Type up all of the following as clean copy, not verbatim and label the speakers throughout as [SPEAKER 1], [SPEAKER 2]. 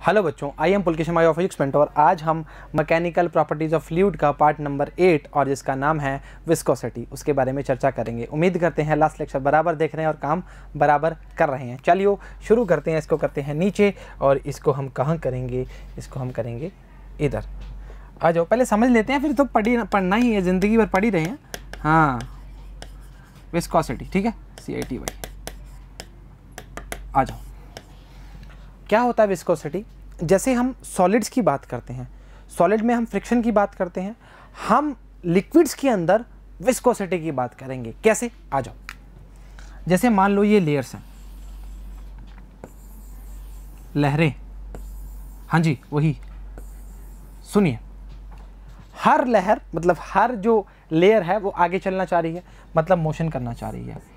[SPEAKER 1] Hello बच्चों, I am Pulkesh of physics mentor. आज हम मैकेनिकल प्रॉपर्टीज ऑफ फ्लूइड का पार्ट नंबर 8 और जिसका नाम है विस्कोसिटी, उसके बारे में चर्चा करेंगे। उम्मीद करते हैं लास्ट लेक्चर बराबर देख रहे हैं और काम बराबर कर रहे हैं। चलिए शुरू करते हैं। इसको करते हैं नीचे और इसको हम कहाँ करेंगे, इसको हम करेंगे इधर। आ जाओ, पहले समझ लेते हैं, फिर तो पढ़ना ही है, ज़िंदगी भर पढ़ ही रहे हैं। हाँ, विस्कोसिटी, ठीक है, CITY। आ जाओ, क्या होता है विस्कोसिटी? जैसे हम सॉलिड्स की बात करते हैं, सॉलिड में हम फ्रिक्शन की बात करते हैं, हम लिक्विड्स के अंदर विस्कोसिटी की बात करेंगे। कैसे? आ जाओ, जैसे मान लो ये लेयर्स हैं, लहरें। हाँ जी, वही सुनिए, हर लहर मतलब हर जो लेयर है वो आगे चलना चाह रही है, मतलब मोशन करना चाह रही है।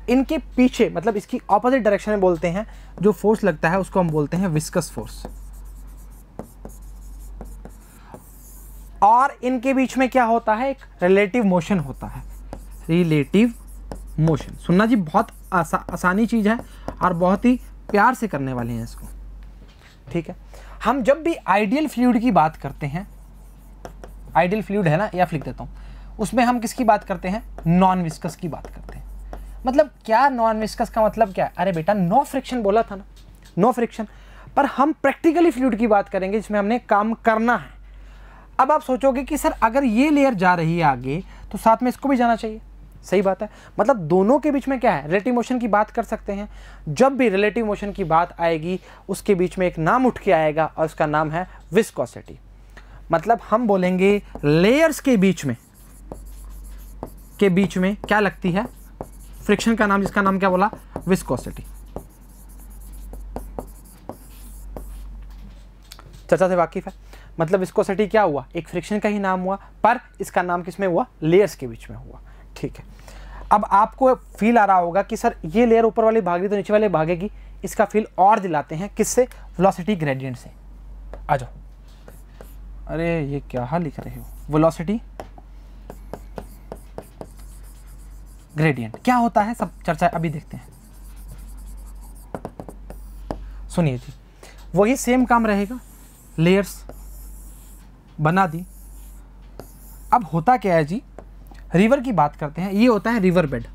[SPEAKER 1] इनके पीछे मतलब इसकी ऑपोजिट डायरेक्शन में बोलते हैं जो फोर्स लगता है उसको हम बोलते हैं विस्कस फोर्स। और इनके बीच में क्या होता है? एक रिलेटिव मोशन होता है, रिलेटिव मोशन। सुनना जी, बहुत आसानी चीज है और बहुत ही प्यार से करने वाले हैं इसको, ठीक है। हम जब भी आइडियल फ्लूइड की बात करते हैं, आइडियल फ्लूइड है ना, या लिख देता हूं, उसमें हम किसकी बात करते हैं? नॉन विस्कस की बात करते हैं। मतलब क्या नॉन विस्कस का मतलब क्या है? अरे बेटा, नो फ्रिक्शन बोला था ना, नो फ्रिक्शन। पर हम प्रैक्टिकली फ्लूइड की बात करेंगे जिसमें हमने काम करना है। अब आप सोचोगे कि सर अगर ये लेयर जा रही है आगे तो साथ में इसको भी जाना चाहिए। सही बात है, मतलब दोनों के बीच में क्या है? रिलेटिव मोशन की बात कर सकते हैं। जब भी रिलेटिव मोशन की बात आएगी उसके बीच में एक नाम उठ के आएगा और उसका नाम है विस्कोसिटी। मतलब हम बोलेंगे लेयर्स के बीच में क्या लगती है? फ्रिक्शन का नाम, जिसका नाम क्या बोला? विस्कोसिटी। चर्चा से वाकिफ है? मतलब विस्कोसिटी क्या हुआ? एक फ्रिक्शन का ही नाम हुआ, पर इसका नाम किसमें हुआ? लेयर्स के बीच में हुआ, ठीक है। अब आपको फील आ रहा होगा कि सर ये लेयर ऊपर वाली भागेगी तो नीचे वाली भागेगी। इसका फील और दिलाते हैं, किससे? वेलोसिटी ग्रेडियंट से। आ जाओ। अरे ये क्या लिख रहे हो? वेलोसिटी ग्रेडियंट क्या होता है, सब चर्चा अभी देखते हैं। सुनिए जी, वही सेम काम रहेगा, लेयर्स बना दी। अब होता क्या है जी, रिवर की बात करते हैं। ये होता है रिवर बेड।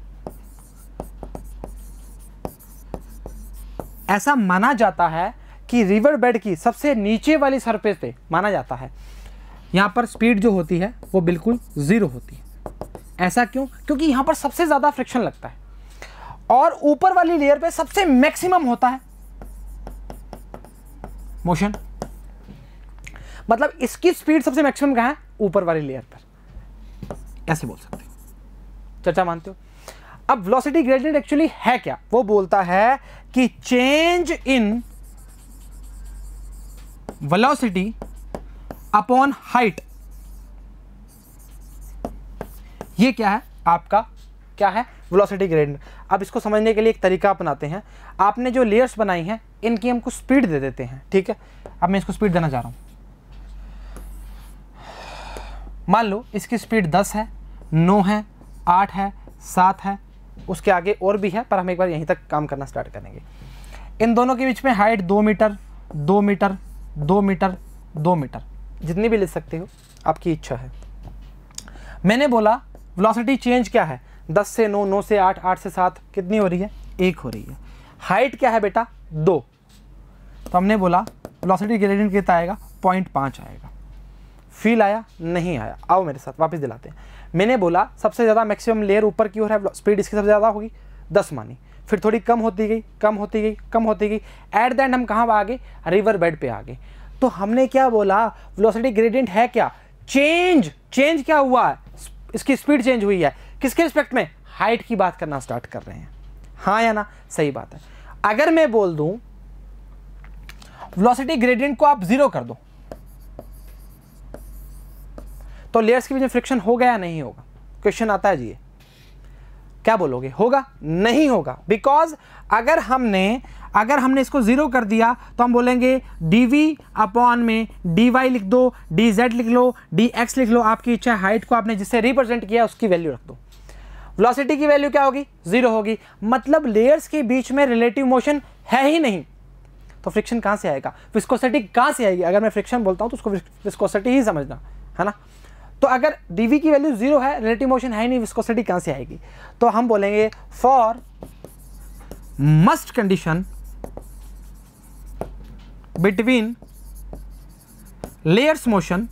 [SPEAKER 1] ऐसा माना जाता है कि रिवर बेड की सबसे नीचे वाली सरफेस पे माना जाता है यहां पर स्पीड जो होती है वो बिल्कुल 0 होती है। ऐसा क्यों? क्योंकि यहां पर सबसे ज्यादा फ्रिक्शन लगता है और ऊपर वाली लेयर पे सबसे मैक्सिमम होता है मोशन। मतलब इसकी स्पीड सबसे मैक्सिमम कहां है? ऊपर वाली लेयर पर। ऐसे बोल सकते हो, चर्चा मानते हो? अब वेलोसिटी ग्रेडियंट एक्चुअली है क्या? वो बोलता है कि change in velocity upon height. ये क्या है आपका? क्या है? Velocity gradient. अब इसको समझने के लिए एक तरीका अपनाते हैं। आपने जो लेयर्स बनाई हैं इनकी हमको स्पीड दे देते हैं, ठीक है। अब मैं इसको स्पीड देना चाह रहा हूं। मान लो इसकी स्पीड 10 है, 9 है, 8 है, 7 है, उसके आगे और भी है, पर हम एक बार यहीं तक काम करना स्टार्ट करेंगे। इन दोनों के बीच में height 2 metre, 2 metre, 2 metre, 2 metre, जितनी भी ले सकते हो, आपकी इच्छा है। मैंने बोला वेलोसिटी चेंज क्या है? 10 से 9, 9 से 8, 8 से 7, कितनी हो रही है? 1 हो रही है। हाइट क्या है बेटा? 2। तो हमने बोला वेलोसिटी ग्रेडियंट कितना आएगा? 0.5 आएगा। फील आया? नहीं आया? आओ मेरे साथ वापस दिलाते हैं। मैंने बोला सबसे ज़्यादा मैक्सिमम लेयर ऊपर की ओर है, स्पीड इसकी सबसे ज़्यादा होगी, 10 मानी। फिर थोड़ी कम होती गई, कम होती गई, कम होती गई। एट द एंड हम कहाँ आ गए? रिवर बेड पे आ गए। तो हमने क्या बोला? वेलोसिटी ग्रेडियंट है क्या? चेंज क्या हुआ है? इसकी स्पीड चेंज हुई है। किसके रिस्पेक्ट में? हाइट की बात करना स्टार्ट कर रहे हैं। हाँ या ना? सही बात है। अगर मैं बोल दूं वेलोसिटी ग्रेडियंट को आप 0 कर दो तो लेयर्स के बीच में फ्रिक्शन होगा या नहीं होगा? क्वेश्चन आता है जी, क्या बोलोगे? होगा? नहीं होगा। बिकॉज अगर हमने इसको 0 कर दिया तो हम बोलेंगे dv अपॉन में dy लिख दो, dz लिख लो, dx लिख लो, आपकी इच्छा है। हाइट को आपने जिससे रिप्रेजेंट किया उसकी वैल्यू रख दो। वेलोसिटी की वैल्यू क्या होगी? 0 होगी। मतलब लेयर्स के बीच में रिलेटिव मोशन है ही नहीं। तो फ्रिक्शन कहाँ से आएगा, विस्कोसिटी कहाँ से आएगी। अगर मैं फ्रिक्शन बोलता हूँ तो उसको विस्कोसिटी ही समझना है ना। तो अगर dv की वैल्यू 0 है, रिलेटिव मोशन है नहीं, विस्कोसिटी कहाँ से आएगी। तो हम बोलेंगे for must condition between layers motion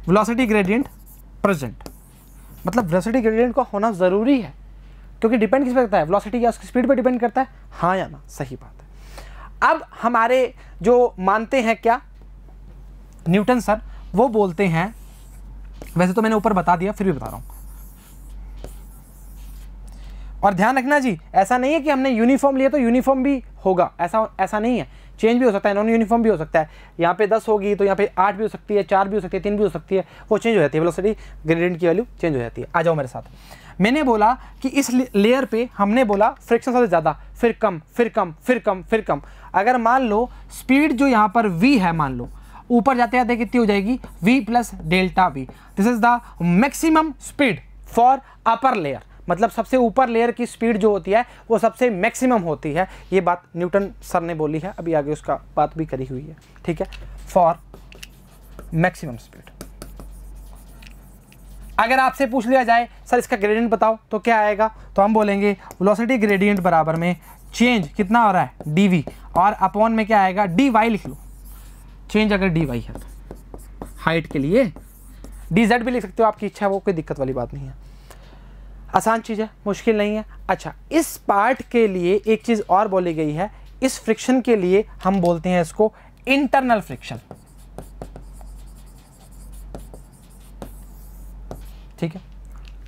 [SPEAKER 1] velocity gradient present. मतलब वेलोसिटी ग्रेडियंट का होना ज़रूरी है, क्योंकि डिपेंड किस पे करता है, वेलोसिटी या उसकी स्पीड पे डिपेंड करता है, हाँ या ना, सही बात है। अब हमारे जो मानते हैं क्या न्यूटन सर, वो बोलते हैं, वैसे तो मैंने ऊपर बता दिया फिर भी बता रहा हूँ, और ध्यान रखना जी, ऐसा नहीं है कि हमने यूनिफॉर्म लिया तो यूनिफॉर्म भी होगा, ऐसा नहीं है, चेंज भी हो सकता है, नॉन यूनिफॉर्म भी हो सकता है। यहाँ पे 10 होगी तो यहाँ पे 8 भी हो सकती है, 4 भी हो सकती है, 3 भी हो सकती है, वो चेंज हो जाती है, वेलोसिटी ग्रेडियंट की वैल्यू चेंज हो जाती है। आ जाओ मेरे साथ। मैंने बोला कि इस लेयर पे हमने बोला फ्रिक्शन सबसे ज़्यादा, फिर कम, फिर कम, फिर कम, फिर कम। अगर मान लो स्पीड जो यहाँ पर v है, मान लो ऊपर जाते जाते कितनी हो जाएगी, v plus delta v। This is the maximum speed for upper layer, मतलब सबसे ऊपर लेयर की स्पीड जो होती है वो सबसे मैक्सिमम होती है। ये बात न्यूटन सर ने बोली है, अभी आगे उसका बात भी करी हुई है, ठीक है। फॉर मैक्सिमम स्पीड अगर आपसे पूछ लिया जाए सर इसका ग्रेडियंट बताओ तो क्या आएगा, तो हम बोलेंगे वेलोसिटी ग्रेडियंट बराबर में चेंज कितना हो रहा है dv, और अपॉन में क्या आएगा dy लिख लो। चेंज अगर dy है तो हाइट के लिए dz भी लिख सकते हो, आपकी इच्छा है, वो कोई दिक्कत वाली बात नहीं है, आसान चीज़ है, मुश्किल नहीं है। अच्छा, इस पार्ट के लिए एक चीज़ और बोली गई है, इस फ्रिक्शन के लिए हम बोलते हैं इसको इंटरनल फ्रिक्शन, ठीक है,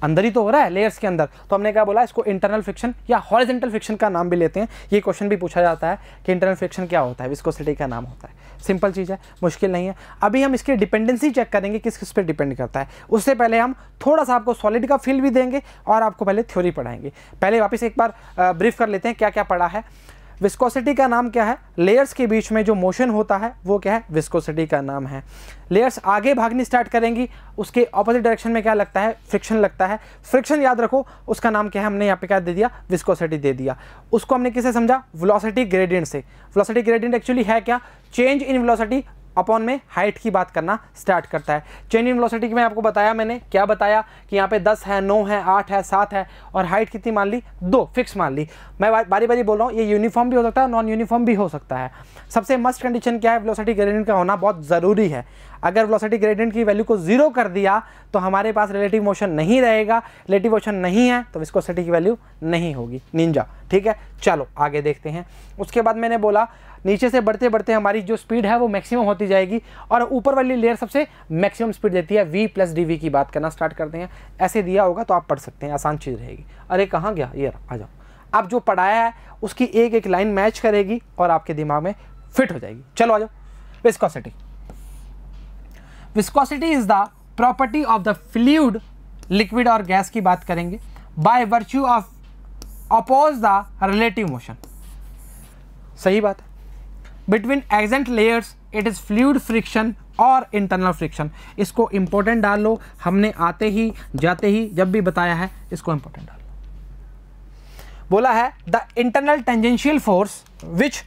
[SPEAKER 1] अंदर ही तो हो रहा है लेयर्स के अंदर, तो हमने क्या बोला, इसको इंटरनल फ्रिक्शन या हॉरिजॉन्टल फ्रिक्शन का नाम भी लेते हैं। ये क्वेश्चन भी पूछा जाता है कि इंटरनल फ्रिक्शन क्या होता है, विस्कोसिटी का नाम होता है। सिंपल चीज़ है, मुश्किल नहीं है। अभी हम इसकी डिपेंडेंसी चेक करेंगे किस किस पे डिपेंड करता है, उससे पहले हम थोड़ा सा आपको सॉलिड का फील भी देंगे और आपको पहले थ्योरी पढ़ाएंगे। पहले वापस एक बार ब्रीफ कर लेते हैं क्या क्या पढ़ा है। विस्कोसिटी का नाम क्या है, लेयर्स के बीच में जो मोशन होता है वो क्या है, विस्कोसिटी का नाम है। लेयर्स आगे भागनी स्टार्ट करेंगी, उसके ऑपोजिट डायरेक्शन में क्या लगता है, फ्रिक्शन लगता है। फ्रिक्शन याद रखो, उसका नाम क्या है, हमने यहाँ पे क्या दे दिया, विस्कोसिटी दे दिया। उसको हमने किससे समझा, वेलोसिटी ग्रेडियंट से। वेलोसिटी ग्रेडियंट एक्चुअली है क्या, चेंज इन वेलोसिटी अपॉन में हाइट की बात करना स्टार्ट करता है। चेंज इन वेलोसिटी की मैं आपको बताया, मैंने क्या बताया कि यहाँ पे 10 है, 9 है, 8 है, 7 है, और हाइट कितनी मान ली, 2 फिक्स मान ली। मैं बारी बारी बोल रहा हूँ, ये यूनिफॉर्म भी हो सकता है, नॉन यूनिफॉर्म भी हो सकता है। सबसे मस्ट कंडीशन क्या है, वेलोसिटी ग्रेडियंट का होना बहुत ज़रूरी है। अगर वेलोसिटी ग्रेडियंट की वैल्यू को 0 कर दिया तो हमारे पास रिलेटिव मोशन नहीं रहेगा, रिलेटिव मोशन नहीं है तो विस्कोसिटी की वैल्यू नहीं होगी, निंजा, ठीक है। चलो आगे देखते हैं। उसके बाद मैंने बोला नीचे से बढ़ते बढ़ते हमारी जो स्पीड है वो मैक्सिमम होती जाएगी, और ऊपर वाली लेयर सबसे मैक्सिमम स्पीड देती है। v प्लस dv की बात करना स्टार्ट करते हैं। ऐसे दिया होगा तो आप पढ़ सकते हैं, आसान चीज़ रहेगी। अरे कहाँ गया, ये आ जाओ। अब जो पढ़ाया है उसकी एक एक लाइन मैच करेगी और आपके दिमाग में फिट हो जाएगी। चलो आ जाओ। Viscosity, viscosity is the property of the fluid, liquid और गैस की बात करेंगे, by virtue of oppose the relative motion. सही बात है। Between adjacent layers it is fluid friction और इंटरनल फ्रिक्शन। इसको इंपॉर्टेंट डाल लो, हमने आते ही जाते ही जब भी बताया है इसको इंपॉर्टेंट डाल लो। बोला है the internal tangential force which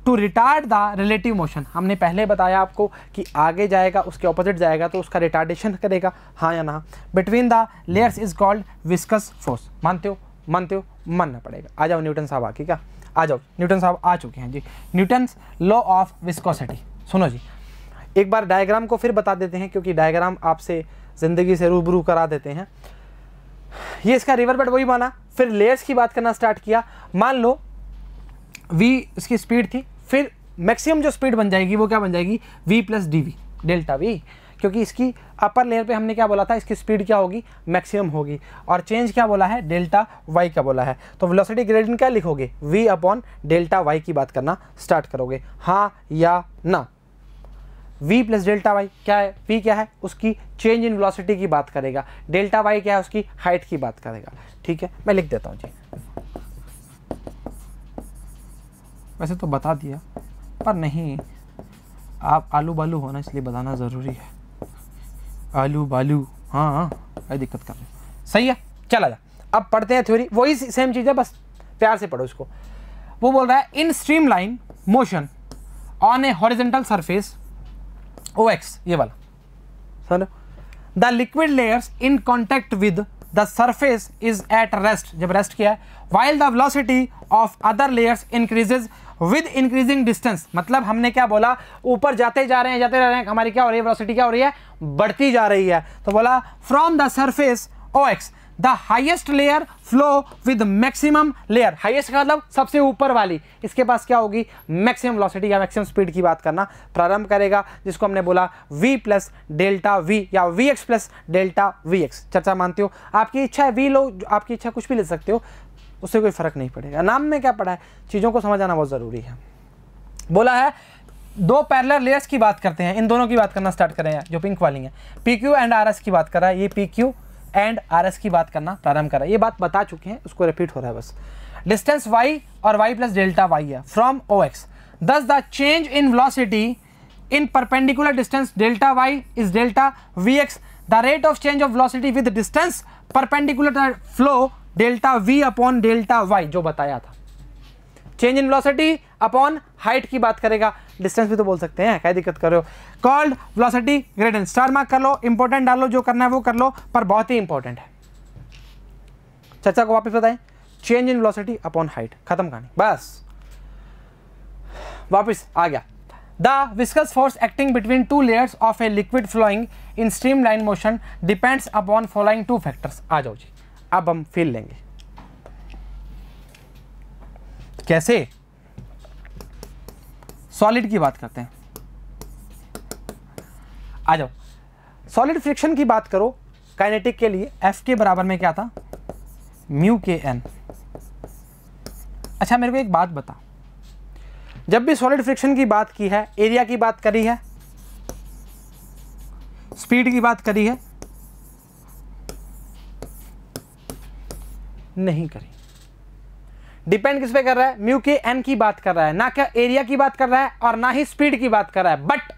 [SPEAKER 1] to retard the relative motion. हमने पहले बताया आपको कि आगे जाएगा उसके ऑपोजिट जाएगा तो उसका रिटार्डेशन करेगा, हाँ या ना। Between the layers is called viscous force. मानते हो, मानते हो, मानना पड़ेगा। आ जाओ न्यूटन साहब आके, क्या आ जाओ, न्यूटन साहब आ चुके हैं जी। न्यूटन्स लॉ ऑफ विस्कोसिटी, सुनो जी। एक बार डायग्राम को फिर बता देते हैं, क्योंकि डायग्राम आपसे ज़िंदगी से रूबरू करा देते हैं। ये इसका रिवर बेड वही माना, फिर लेयर्स की बात करना स्टार्ट किया। मान लो v इसकी स्पीड थी, फिर मैक्सिमम जो स्पीड बन जाएगी वो क्या बन जाएगी, v plus dv, delta v, क्योंकि इसकी अपर लेयर पे हमने क्या बोला था, इसकी स्पीड क्या होगी, मैक्सिमम होगी, और चेंज क्या बोला है, डेल्टा y का बोला है। तो वेलोसिटी ग्रेडियंट क्या लिखोगे, v अपॉन डेल्टा y की बात करना स्टार्ट करोगे, हाँ या ना। v प्लस डेल्टा y क्या है, v क्या है, उसकी चेंज इन वेलोसिटी की बात करेगा, डेल्टा y क्या है, उसकी हाइट की बात करेगा, ठीक है। मैं लिख देता हूँ जी, वैसे तो बता दिया पर नहीं, आप आलू बालू होना इसलिए बताना ज़रूरी है। आलू बालू, हाँ हाँ, कोई दिक्कत कर रहे, सही है। चला जा, अब पढ़ते हैं थ्योरी, वही सेम चीज़ है, बस प्यार से पढ़ो इसको। वो बोल रहा है in streamline motion on a horizontal surface OX, ये वाला sir, the liquid layers in contact with the surface is at rest, जब रेस्ट किया है, while the velocity of other layers increases with increasing distance, मतलब हमने क्या बोला, ऊपर जाते जा रहे हैं, जाते रह रहे हैं, हमारी क्या हो रही है, वेलोसिटी क्या हो रही है, बढ़ती जा रही है। तो बोला from the surface OX the highest layer flow with maximum layer, highest का मतलब सबसे ऊपर वाली, इसके पास क्या होगी, मैक्सिमम वेलोसिटी या मैक्सिमम स्पीड की बात करना प्रारंभ करेगा, जिसको हमने बोला v प्लस डेल्टा v या vx प्लस डेल्टा vx। चर्चा मानते हो, आपकी इच्छा है v लो, आपकी इच्छा कुछ भी ले सकते हो, उससे कोई फर्क नहीं पड़ेगा। नाम में क्या पड़ा है, चीज़ों को समझ आना बहुत ज़रूरी है। बोला है दो पैरेलल लेयर्स की बात करते हैं, इन दोनों की बात करना स्टार्ट करें, जो पिंक वाली है, PQ एंड RS की बात कर रहा है, ये PQ एंड RS की बात करना प्रारंभ कर रहा है। ये बात बता चुके हैं, उसको रिपीट हो रहा है बस। डिस्टेंस y और y प्लस डेल्टा y है फ्रॉम OX, दस the change in velocity in perpendicular distance delta y is delta vx, the rate of change of velocity with distance perpendicular flow delta v upon delta y, जो बताया था। Change in velocity upon height की बात करेगा, distance भी तो बोल सकते हैं, क्या दिक्कत कर रहे हो। Called velocity gradient, star mark कर लो, इंपॉर्टेंट डाल लो, जो करना है वो कर लो, पर बहुत ही इंपॉर्टेंट है। चर्चा को वापस बताएं, change in velocity upon height, खत्म कहानी, बस वापस आ गया। The viscous force acting between two layers of a liquid flowing in streamline motion depends upon following two factors. आ जाओ जी, अब हम फील लेंगे कैसे, सॉलिड की बात करते हैं, आ जाओ। सॉलिड फ्रिक्शन की बात करो काइनेटिक के लिए, F के बराबर में क्या था, म्यू के n। अच्छा मेरे को एक बात बता, जब भी सॉलिड फ्रिक्शन की बात की है, एरिया की बात करी है, स्पीड की बात करी है, नहीं करी। डिपेंड किस पे कर रहा है, म्यू के n की बात कर रहा है, ना क्या एरिया की बात कर रहा है और ना ही स्पीड की बात कर रहा है। बट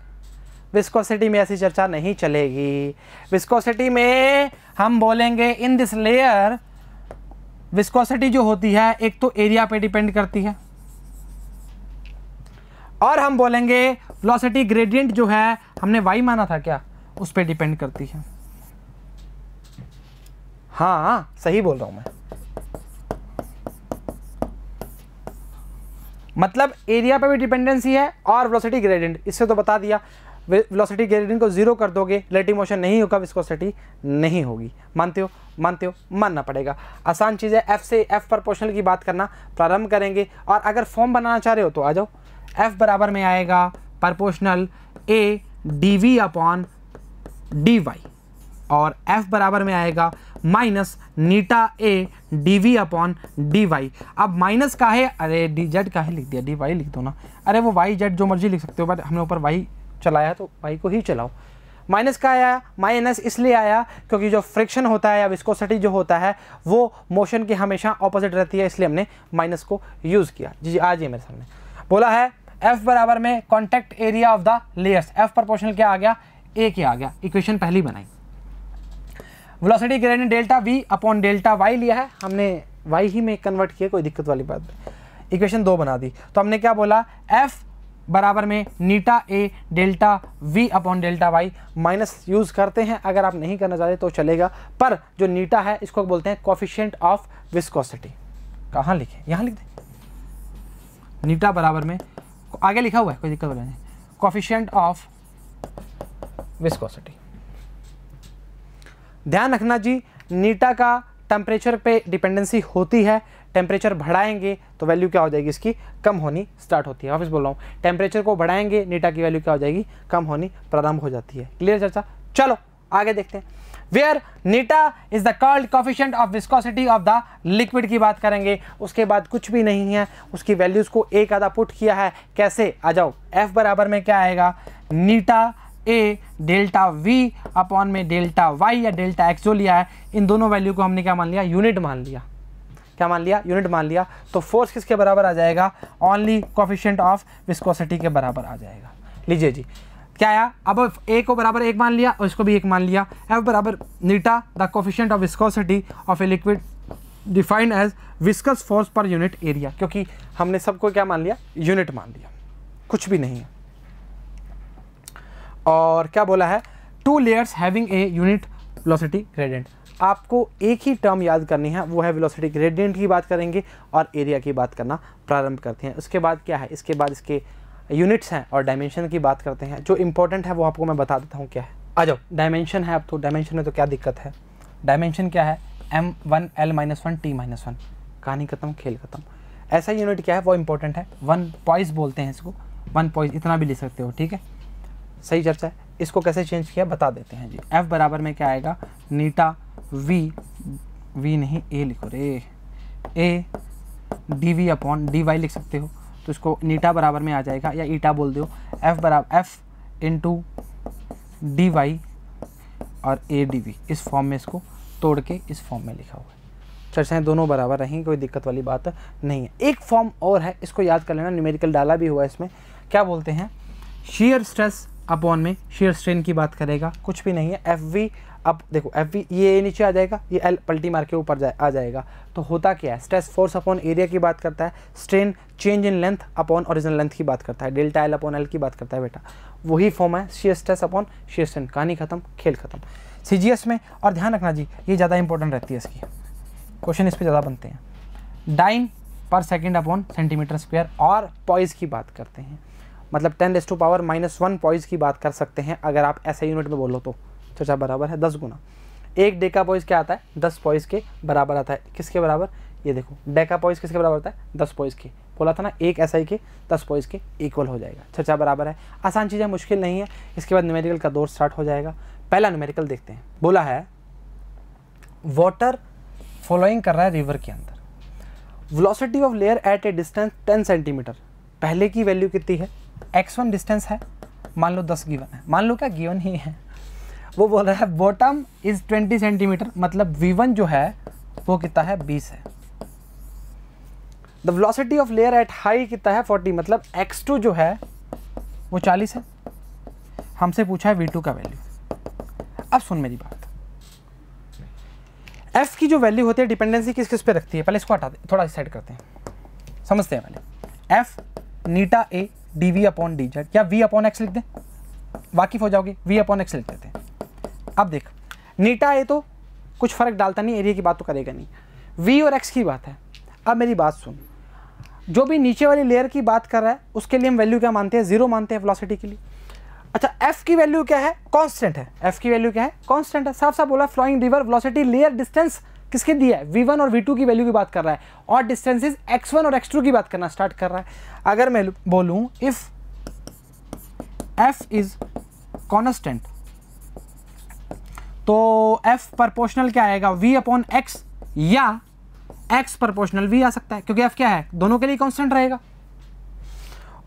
[SPEAKER 1] विस्कोसिटी में ऐसी चर्चा नहीं चलेगी। विस्कोसिटी में हम बोलेंगे इन दिस लेयर, विस्कोसिटी जो होती है एक तो एरिया पे डिपेंड करती है, और हम बोलेंगे वेलोसिटी ग्रेडियंट जो है, हमने y माना था क्या, उस पे डिपेंड करती है। हाँ सही बोल रहा हूं मैं, मतलब एरिया पे भी डिपेंडेंसी है और वेलोसिटी ग्रेडियंट, इससे तो बता दिया। वेलोसिटी ग्रेडियंट को जीरो कर दोगे, रिलेटिव मोशन नहीं होगा, विस्कोसिटी नहीं होगी। मानते हो, मानते हो, मानना पड़ेगा। आसान चीज़ है। F से F प्रोपोर्शनल की बात करना प्रारंभ करेंगे, और अगर फॉर्म बनाना चाह रहे हो तो आ जाओ। F बराबर में आएगा proportional A dV upon dy, और F बराबर में आएगा minus Neeta A dV upon dy। अब माइनस का है, अरे dz का है लिख दिया, dy लिख दो ना, अरे वो y z जो मर्जी लिख सकते हो, बट हमने ऊपर y चलाया है तो y को ही चलाओ। माइनस का आया, माइनस इसलिए आया क्योंकि जो फ्रिक्शन होता है या विस्कोसिटी जो होता है वो मोशन की हमेशा ऑपोजिट रहती है, इसलिए हमने माइनस को यूज़ किया। जी आ जाइए मेरे सामने। बोला है F बराबर में contact area of the layers, F proportional क्या आ गया, A के आ गया। इक्वेशन पहली बनाई। Velocity gradient delta V upon delta y लिया है हमने, y ही में कन्वर्ट किया, कोई दिक्कत वाली बात नहीं। इक्वेशन 2 बना दी, तो हमने क्या बोला, F बराबर में नीटा A delta V upon delta y। Minus use करते हैं, अगर आप नहीं करना चाहते तो चलेगा, पर जो नीटा है इसको बोलते हैं कोफिशिएंट ऑफ विस्कोसिटी। कहाँ लिखे, यहाँ लिख दें। नीटा बराबर में आगे लिखा हुआ है, कोई दिक्कत वाली नहीं, कोफिशिएंट ऑफ विस्कोसिटी। ध्यान रखना जी, नीटा का टेम्परेचर पे डिपेंडेंसी होती है, टेम्परेचर बढ़ाएंगे तो वैल्यू क्या हो जाएगी, इसकी कम होनी स्टार्ट होती है। वापस बोल रहा हूँ, टेम्परेचर को बढ़ाएंगे नीटा की वैल्यू क्या हो जाएगी, कम होनी प्रारंभ हो जाती है। क्लियर चर्चा, चलो आगे देखते हैं। Where eta is the called coefficient of viscosity of the liquid की बात करेंगे, उसके बाद कुछ भी नहीं है, उसकी वैल्यूज को एक आधा पुट किया है। कैसे, आ जाओ। F बराबर में क्या आएगा, नीटा A डेल्टा V अपॉन में डेल्टा Y या डेल्टा X जो लिया है, इन दोनों वैल्यू को हमने क्या मान लिया, यूनिट मान लिया। क्या मान लिया, यूनिट मान लिया। तो फोर्स किसके बराबर आ जाएगा, ओनली कोफिशिएंट ऑफ विस्कोसिटी के बराबर आ जाएगा। लीजिए जी, क्या आया, अब A को बराबर 1 मान लिया और इसको भी 1 मान लिया। F बराबर नीटा the coefficient of viscosity of a liquid defined as viscous force per unit area, क्योंकि हमने सबको क्या मान लिया, यूनिट मान लिया, कुछ भी नहीं है। और क्या बोला है, 2 layers having a unit velocity gradient. आपको एक ही टर्म याद करनी है, वो है वेलोसिटी ग्रेडियंट की बात करेंगे और एरिया की बात करना प्रारंभ करते हैं। उसके बाद क्या है, इसके बाद इसके यूनिट्स हैं और डायमेंशन की बात करते हैं। जो इंपॉर्टेंट है वो आपको मैं बता देता हूँ क्या है। आ जाओ, डायमेंशन है। अब तो डायमेंशन में तो क्या दिक्कत है, डायमेंशन क्या है, m1 l-1 t-1, कहानी खत्म, खेल खत्म। ऐसा यूनिट क्या है वो इंपॉर्टेंट है, 1 पॉइस बोलते हैं इसको, 1 पॉइस, इतना भी लिख सकते हो, ठीक है, सही चर्चा है। इसको कैसे चेंज किया बता देते हैं जी। F बराबर में क्या आएगा, नीटा v नहीं a लिखो रे, a dv अपॉन dy लिख सकते हो, तो इसको नीटा बराबर में आ जाएगा, या ईटा बोल दो। F बराबर f इंटू dy और a dv, इस फॉर्म में इसको तोड़ के इस फॉर्म में लिखा हुआ है। चर्चाएं दोनों बराबर रहेंगी, कोई दिक्कत वाली बात नहीं है। एक फॉर्म और है, इसको याद कर लेना, न्यूमेरिकल डाला भी हुआ है इसमें। क्या बोलते हैं, शेयर स्ट्रेस अपॉन में शेयर स्ट्रेन की बात करेगा, कुछ भी नहीं है। एफ वी, अब देखो एफ वी ये नीचे आ जाएगा, ये एल पलटी मार के ऊपर आ जाएगा, तो होता क्या है, स्ट्रेस फोर्स अपॉन एरिया की बात करता है, strain change in length upon original length की बात करता है, डेल्टा एल अपॉन एल की बात करता है बेटा। वही फॉर्म है shear stress upon shear strain, कहानी खत्म, खेल खत्म। सीजीएस में, और ध्यान रखना जी, ये ज़्यादा इंपॉर्टेंट रहती है इसकी, क्वेश्चन इस पर ज़्यादा बनते हैं। डाइन पर सेकेंड अपॉन सेंटीमीटर स्क्वायर, और पॉइस की बात करते हैं, मतलब 10⁻⁻1 पॉइस की बात कर सकते हैं अगर आप ऐसे यूनिट में बोलो तो। चर्चा बराबर है 10 गुना। एक डेका पॉइस क्या आता है, 10 पॉइस के बराबर आता है। किसके बराबर, ये देखो, डेका पॉइस किसके बराबर होता है, 10 पॉइस के। बोला था ना, एक एसआई के 10 पॉइस के इक्वल हो जाएगा। चर्चा बराबर है, आसान चीज़ है, मुश्किल नहीं है। इसके बाद न्यूमेरिकल का दौर स्टार्ट हो जाएगा। पहला न्यूमेरिकल देखते हैं। बोला है वाटर फॉलोइंग कर रहा है रिवर के अंदर, velocity of layer at a distance 10 centimetre. पहले की वैल्यू कितनी है, x1 डिस्टेंस है, मान लो 10 गिवन है, मान लो क्या गिवन ही है। वो बोल रहा है बॉटम इज 20 सेंटीमीटर, मतलब v1 जो है वो कितना है, 20 है। The velocity of layer at high कितना है, 40, मतलब x2 जो है वो 40 है। हमसे पूछा है v2 का वैल्यू। अब सुन मेरी बात, f की जो वैल्यू होती है डिपेंडेंसी किस किस पे रखती है, पहले इसको हटा दे, थोड़ा साइड करते हैं, समझते हैं पहले। f Neeta a dv upon dz, या v अपॉन x लिख दें, वाकिफ हो जाओगे, v अपॉन x लिख देते हैं। अब देख, नीटा a तो कुछ फर्क डालता नहीं, एरिया की बात तो करेगा नहीं, v और x की बात है। अब मेरी बात सुन, जो भी नीचे वाली लेयर की बात कर रहा है उसके लिए हम वैल्यू क्या मानते हैं, 0 मानते हैं वेलोसिटी के लिए। अच्छा, f की वैल्यू क्या है, कांस्टेंट है। f की वैल्यू क्या है, कांस्टेंट है, साफ साफ बोला। Flowing river velocity layer distance किसके दिया है, v1 और v2 की वैल्यू की बात कर रहा है, और डिस्टेंसेस x1 और x2 की बात करना स्टार्ट कर रहा है। अगर मैं बोलूं इफ f इज कांस्टेंट, तो f प्रोपोर्शनल क्या आएगा, v अपॉन x, या x प्रोपोर्शनल v आ सकता है, क्योंकि f क्या है, दोनों के लिए कांस्टेंट रहेगा।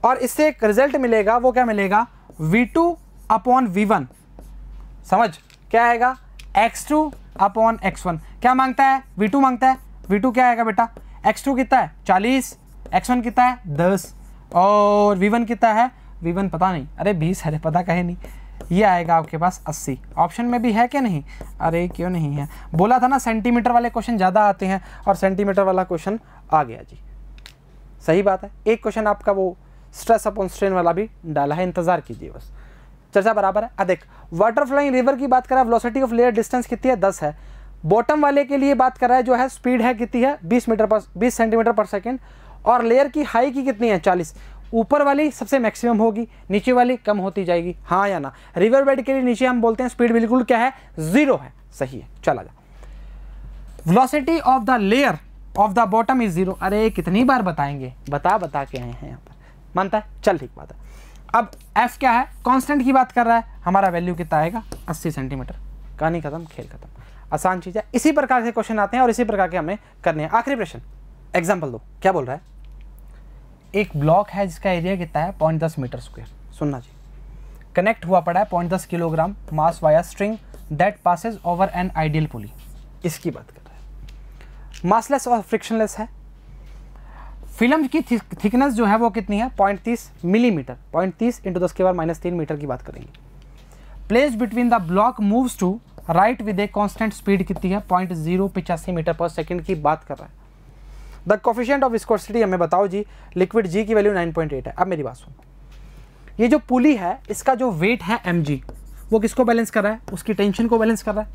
[SPEAKER 1] और इससे एक रिजल्ट मिलेगा, वो क्या मिलेगा, v2 अपॉन v1, समझ क्या आएगा, x2 अपॉन x1। क्या मांगता है, v2 मांगता है, v2 क्या आएगा बेटा, x2 कितना है 40, x1 कितना है 10, और v1 कितना है, v1 पता नहीं, अरे 20 है, पता कहे नहीं, ये आएगा आपके पास 80। ऑप्शन में भी है कि नहीं, अरे क्यों नहीं है, बोला था ना सेंटीमीटर वाले क्वेश्चन ज़्यादा आते हैं, और सेंटीमीटर वाला क्वेश्चन आ गया जी, सही बात है। एक क्वेश्चन आपका वो स्ट्रेस अपॉन स्ट्रेन वाला भी डाला है, इंतजार कीजिए बस। चर्चा बराबर है। अब देख, वाटर फ्लोइंग रिवर की बात कर रहा है, वेलोसिटी ऑफ लेयर डिस्टेंस कितनी है, 10 है। बॉटम वाले के लिए बात कर रहा है, जो है स्पीड है कितनी है, 20 सेंटीमीटर पर सेकेंड, और लेयर की हाई की कितनी है, 40। ऊपर वाली सबसे मैक्सिमम होगी, नीचे वाली कम होती जाएगी, हाँ या ना। रिवर बेड के लिए नीचे हम बोलते हैं स्पीड बिल्कुल क्या है, 0 है, सही है। चला जा, velocity of the layer of the bottom is 0। अरे कितनी बार बताएंगे, बता के आए हैं यहाँ पर, मानता है, चल ठीक बात है। अब f क्या है, कांस्टेंट की बात कर रहा है, हमारा वैल्यू कितना आएगा, 80 सेंटीमीटर। कहानी खत्म, खेल खत्म, आसान चीज़ है। इसी प्रकार से क्वेश्चन आते हैं और इसी प्रकार के हमें करने हैं। आखिरी प्रश्न, एग्जाम्पल दो, क्या बोल रहा है, एक ब्लॉक है जिसका एरिया कितना है 0.10 मीटर स्क्वायर। सुनना जी, कनेक्ट हुआ पड़ा है 0.10 kilogram mass via string that passes over an ideal pulley, इसकी बात कर रहा है। मासलेस और फ्रिक्शनलेस है। फिल्म की थिकनेस जो है वो कितनी है, 0.30 मिलीमीटर, 0.30 × 10⁻³ मीटर की बात करेंगे। Place between the block moves to right with a constant speed कितनी है 0.085 मीटर पर सेकंड की बात कर रहा है। द कोफिशिएंट ऑफ विस्कोसिटी हमें बताओ जी, लिक्विड जी की वैल्यू 9.8 है। अब मेरी बात सुनो, ये जो पुली है इसका जो वेट है mg, वो किसको बैलेंस कर रहा है, उसकी टेंशन को बैलेंस कर रहा है,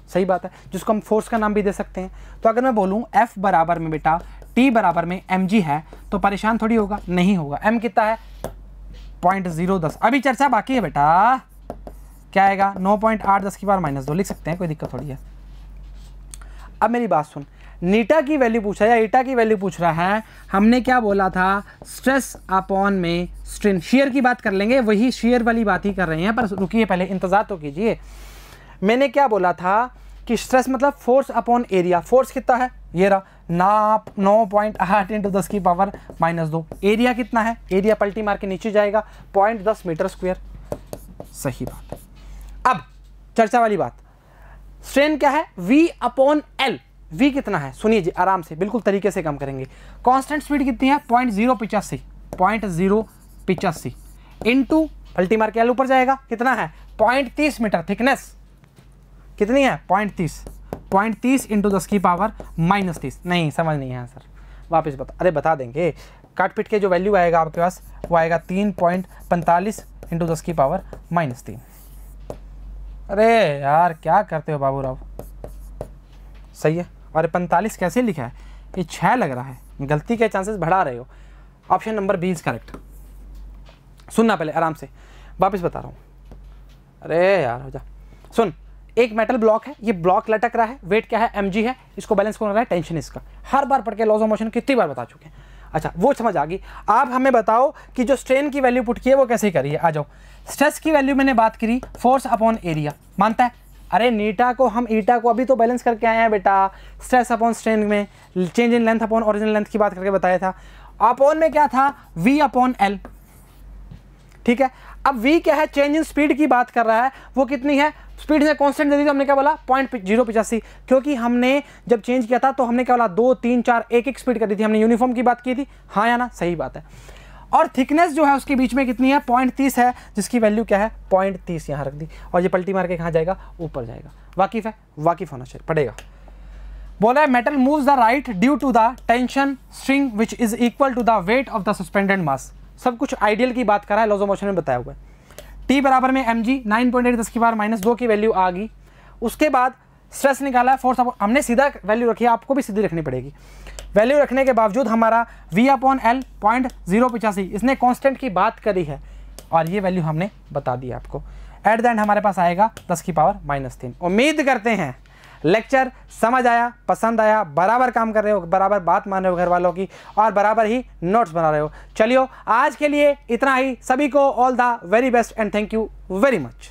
[SPEAKER 1] सही बात है, जिसको हम फोर्स का नाम भी दे सकते हैं। तो अगर मैं बोलूँ F बराबर में बेटा T बराबर में mg है तो परेशान थोड़ी होगा, नहीं होगा। m कितना है 0.010, अभी चर्चा बाकी है बेटा, क्या आएगा 9.8 10 की पावर -2 लिख सकते हैं, कोई दिक्कत थोड़ी है। अब मेरी बात सुन, नीटा की वैल्यू पूछा या ईटा की वैल्यू पूछ रहा है, हमने क्या बोला था, स्ट्रेस अपॉन में स्ट्रेन, शेयर की बात कर लेंगे, वही शेयर वाली बात ही कर रहे हैं, पर रुकिए पहले इंतजार तो कीजिए। मैंने क्या बोला था कि स्ट्रेस मतलब फोर्स अपॉन एरिया, फोर्स कितना है, ये रहा 9.8 × 10 की पावर -2, एरिया कितना है, एरिया पलटी मार के नीचे जाएगा 0.10 मीटर स्क्वायर, सही बात है। अब चर्चा वाली बात, स्ट्रेन क्या है, V अपॉन L, V कितना है, सुनिए जी आराम से, बिल्कुल तरीके से काम करेंगे। कांस्टेंट स्पीड कितनी है 0.085 इनटू पलटी मार के L ऊपर जाएगा, कितना है 0.30 मीटर, थिकनेस कितनी है 0.30 इंटू 10 की पावर -30, नहीं समझ नहीं है सर, वापस बता, अरे बता देंगे, काट पीट के जो वैल्यू आएगा आपके पास वो आएगा 3.45 इंटू 10 की पावर -3। अरे यार क्या करते हो बाबूराव, सही है, और 45 कैसे लिखा है, ये 6 लग रहा है, गलती के चांसेस बढ़ा रहे हो। Option number B is correct. सुनना पहले आराम से, वापस बता रहा हूँ, अरे यार हो जा, सुन, एक मेटल ब्लॉक है, ये ब्लॉक लटक रहा है, वेट क्या है mg है, इसको बैलेंस कौन कर रहा है, टेंशन इसका, हर बार पढ़ के लॉज ऑफ मोशन कितनी बार बता चुके हैं। अच्छा वो समझ आ गई। आप हमें बताओ कि जो स्ट्रेन की वैल्यू पुट की है वो कैसे करिए, आ जाओ। स्ट्रेस की वैल्यू मैंने बात करी, फोर्स अपॉन एरिया, मानता है, अरे नीटा को हम ईटा को अभी तो बैलेंस करके आए हैं बेटा, स्ट्रेस अपॉन स्ट्रेन में change in length upon original length की बात करके बताया था। अपॉन में क्या था, V अपॉन L, ठीक है। अब V क्या है, चेंज इन स्पीड की बात कर रहा है, वो कितनी है, स्पीड से कांस्टेंट दे दी, तो हमने क्या बोला 0.085, क्योंकि हमने जब चेंज किया था तो हमने क्या बोला 2 3 4 एक स्पीड कर दी थी, हमने यूनिफॉर्म की बात की थी, हाँ या ना, सही बात है। और थिकनेस जो है उसके बीच में कितनी है 0.30 है, जिसकी वैल्यू क्या है 0.30 यहाँ रख दी, और ये पलटी मार के कहाँ जाएगा, ऊपर जाएगा। वाकिफ है, वाकिफ होना चाहिए, पड़ेगा। बोला है metal moves the right due to the tension string which is equal to the weight of the suspended mass, सब कुछ आइडियल की बात कर रहा है, लॉज ऑफ मोशन में बताया हुआ है। T बराबर में mg 9.8 10 की पावर -2 की वैल्यू आ गई। उसके बाद स्ट्रेस निकाला है, फोर्स हमने सीधा वैल्यू रखी है, आपको भी सीधी रखनी पड़ेगी। वैल्यू रखने के बावजूद हमारा V अपॉन L 0.085, इसने कांस्टेंट की बात करी है और ये वैल्यू हमने बता दी आपको। एट द एंड हमारे पास आएगा 10 की पावर -3। उम्मीद करते हैं लेक्चर समझ आया, पसंद आया, बराबर काम कर रहे हो, बराबर बात मान रहे हो घर वालों की, और बराबर ही नोट्स बना रहे हो। चलिए आज के लिए इतना ही, सभी को all the very best and thank you very much.